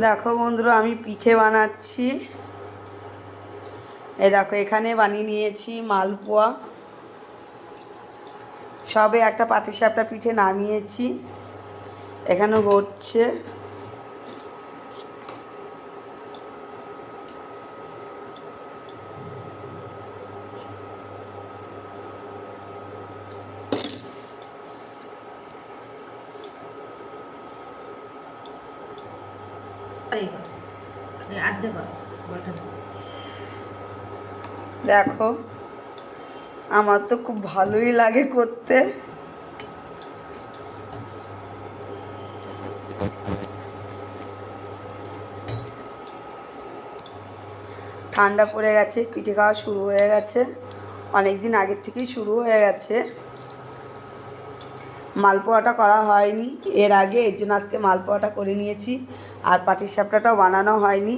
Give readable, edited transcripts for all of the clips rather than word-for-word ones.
দেখো বন্ধুরা, আমি পিঠে বানাচ্ছি। এই দেখো, এখানে বানিয়ে নিয়েছি মালপোয়া। সবে একটা পাটিসাপটা পিঠে নামিয়েছি, এখানে হচ্ছে। দেখো, আমার তো খুব ভালোই লাগে করতে। ঠান্ডা পড়ে গেছে, পিঠে খাওয়া শুরু হয়ে গেছে, অনেক দিন আগের থেকেই শুরু হয়ে গেছে। মালপোয়াটা করা হয়নি এর আগে, এর জন্য আজকে মালপোয়াটা করে নিয়েছি। আর পাটিসাপটাটাও বানানো হয়নি,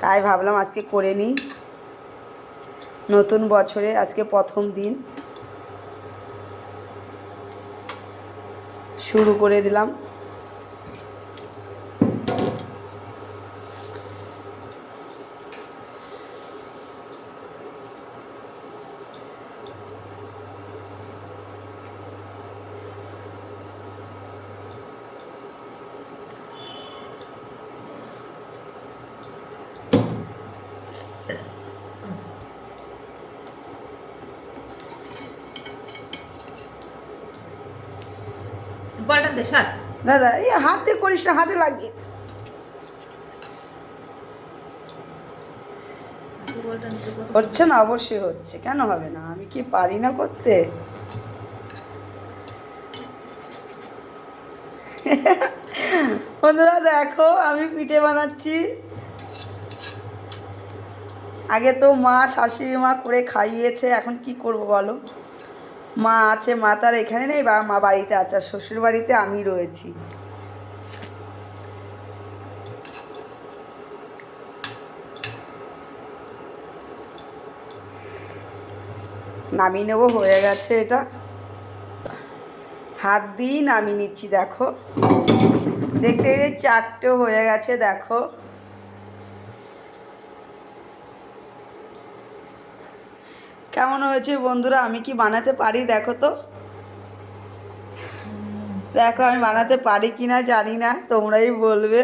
তাই ভাবলাম আজকে করে নিই। নতুন বছরে আজকে প্রথম দিন, শুরু করে দিলাম। বলটা দে সাত দাদা, এই হাতে করিস না, হাতে লাগিয়ে। হচ্ছে না? অবশ্যই হচ্ছে, কেন হবে না? আমি কি পারি না করতে? বন্ধুরা দেখো, আমি পিঠে বানাচ্ছি। আগে তো মা, শাশুড়ি মা করে খাইয়েছে, এখন কি করব বলো? মা আছে, মা তার এখানে নেই, বা মা বাড়িতে আছে, আর শ্বশুর বাড়িতে আমি রয়েছি। নামিয়ে নেবো, হয়ে গেছে এটা। হাত দিয়েই নামিয়ে নিচ্ছি। দেখো, দেখতে দেখতে চারটে হয়ে গেছে। দেখো, কেমন হয়েছে বন্ধুরা? আমি কি বানাতে পারি? দেখো তো, দেখো আমি বানাতে পারি কি না জানি না, তোমরাই বলবে।